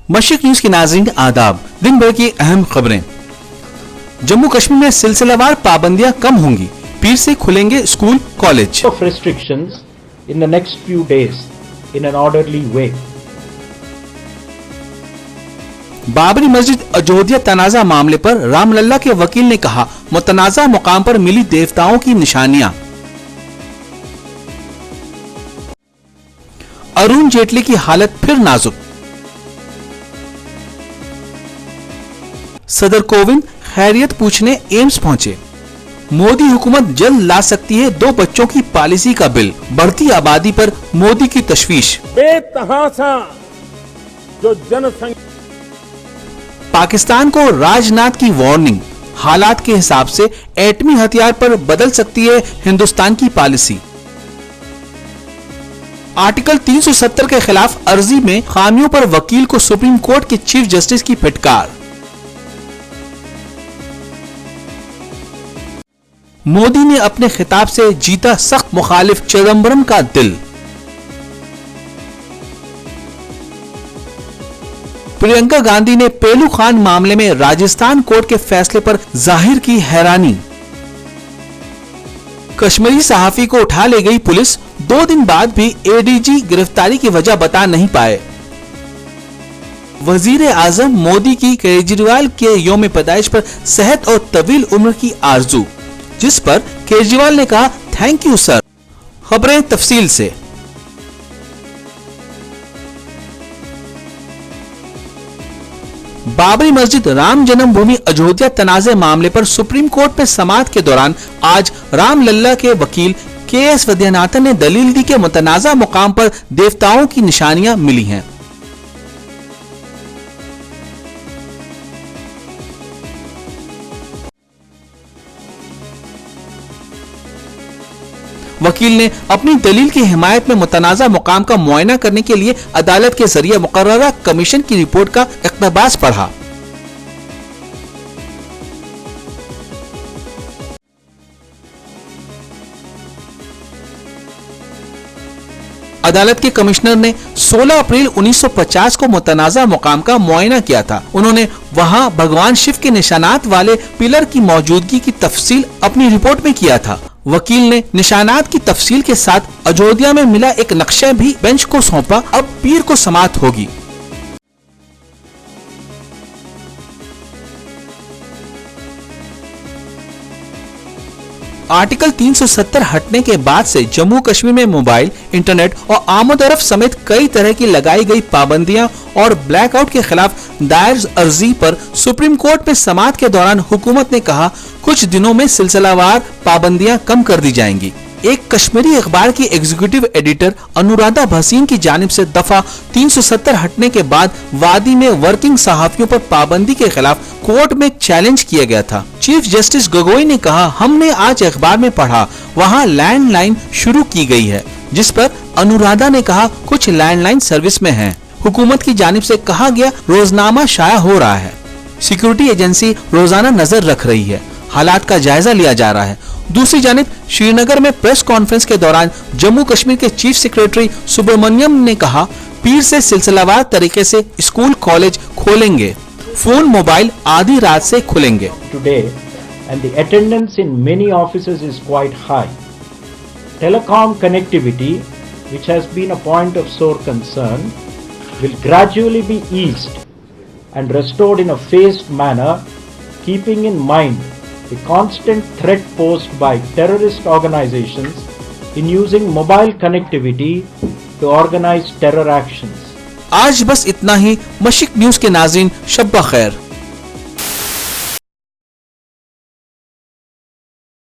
मशरिक news के नाज़रीन आदाब। दिन भर की अहम खबरें। जम्मू कश्मीर में सिलसिलेवार पाबंदियां कम होंगी, पीर से खुलेंगे school college. Of restrictions in the next few days in an orderly way. Babri मस्जिद अयोध्या तनाजा मामले पर रामलल्ला के वकील ने कहा, मुतनाजा मुकाम पर मिली देवताओं की निशानियां। अरुण जेटली की हालत फिर नाजुक। सदर कोविंद खैरियत पूछने एम्स पहुंचे। मोदी हुकूमत जल्द ला सकती है 2 बच्चों की पॉलिसी का बिल, बढ़ती आबादी पर मोदी की तशवीश। बेतहासा जो जनसंख्या। पाकिस्तान को राजनाथ की वार्निंग, हालात के हिसाब से एटमी हथियार पर बदल सकती है हिंदुस्तान की पॉलिसी। आर्टिकल 370 के खिलाफ अर्जी में खामियों पर वकील को सुप्रीम कोर्ट के चीफ जस्टिस की फटकार। मोदी ने अपने खिताब से जीता सख्त मुखालिफ चिदंबरम का दिल। प्रियंका गांधी ने पेलू खान मामले में राजस्थान कोर्ट के फैसले पर जाहिर की हैरानी। कश्मीरी सहाफी को उठा ले गई पुलिस, 2 दिन बाद भी एडीजी गिरफ्तारी की वजह बता नहीं पाए। वजीर आजम मोदी की केजरीवाल के यौम पैदाइश पर सेहत और तवील उम्र की आरजू, जिस पर केजरीवाल ने कहा थैंक यू सर। खबरें तफसील से। बाबरी मस्जिद राम जन्मभूमि अयोध्या तनाज़े मामले पर सुप्रीम कोर्ट में समाअत के दौरान आज रामलल्ला के वकील के.एस. वैद्यनाथन ने दलील दी कि मुतनाज़ा मुकाम पर देवताओं की निशानियां मिली हैं। वकील ने अपनी दलील की हिमायत में मुतनाज़ा मुकाम का मुआयना करने के लिए अदालत के जरिए मुकर्ररा कमीशन की रिपोर्ट का इक़्तिबास पढ़ा। अदालत के कमिश्नर ने 16 अप्रैल 1950 को मुतनाज़ा मुकाम का मुआयना किया था। उन्होंने वहां भगवान शिव के निशानात वाले पिलर की मौजूदगी की तफसील अपनी रिपोर्ट में किया था। वकील ने निशानात की तफसील के साथ अयोध्या में मिला एक नक्शा भी बेंच को सौंपा। अब पीर को समाअत होगी। आर्टिकल 370 हटने के बाद से जम्मू कश्मीर में मोबाइल, इंटरनेट और आमदोरफ्त समेत कई तरह की लगाई गई पाबंदियां और ब्लैकआउट के खिलाफ दायर अर्जी पर सुप्रीम कोर्ट में समाअत के दौरान हुकूमत ने कहा कुछ दिनों में सिलसिलावार पाबंदियां कम कर दी जाएंगी। एक कश्मीरी अखबार की एग्जीक्यूटिव एडिटर अनुराधा भसीन की जानिब से दफा 370 हटने के बाद वादी में वर्किंग सहाफियों पर पाबंदी के खिलाफ कोर्ट में एक चैलेंज किया गया था। चीफ जस्टिस गोगोई ने कहा, हमने आज अखबार में पढ़ा वहां लैंडलाइन शुरू की गई है, जिस पर अनुराधा ने कहा कुछ लैंडलाइन सर्विस में हैं। हुकूमत की जानिब से कहा गया रोजनामा शाया हो रहा है। सिक्योरिटी एजेंसी रोजाना नजर रख रही है, हालात का जायजा लिया जा रहा है। दूसरी जानिब श्रीनगर में प्रेस कॉन्फ्रेंस के दौरान जम्मू कश्मीर के चीफ सेक्रेटरी सुब्रमण्यम ने कहा पीर से सिलसिलावार तरीके से स्कूल कॉलेज खोलेंगे, फोन मोबाइल आधी रात से खुलेंगे। Today and the attendance in many offices is quite high. Telecom connectivity, which has been a point of sore concern, will gradually be eased and restored in a phased manner, keeping in mind the constant threat posed by terrorist organizations in using mobile connectivity to organize terror actions. आज बस इतना ही। मशरिक news के नाज़रीन शब ब खैर।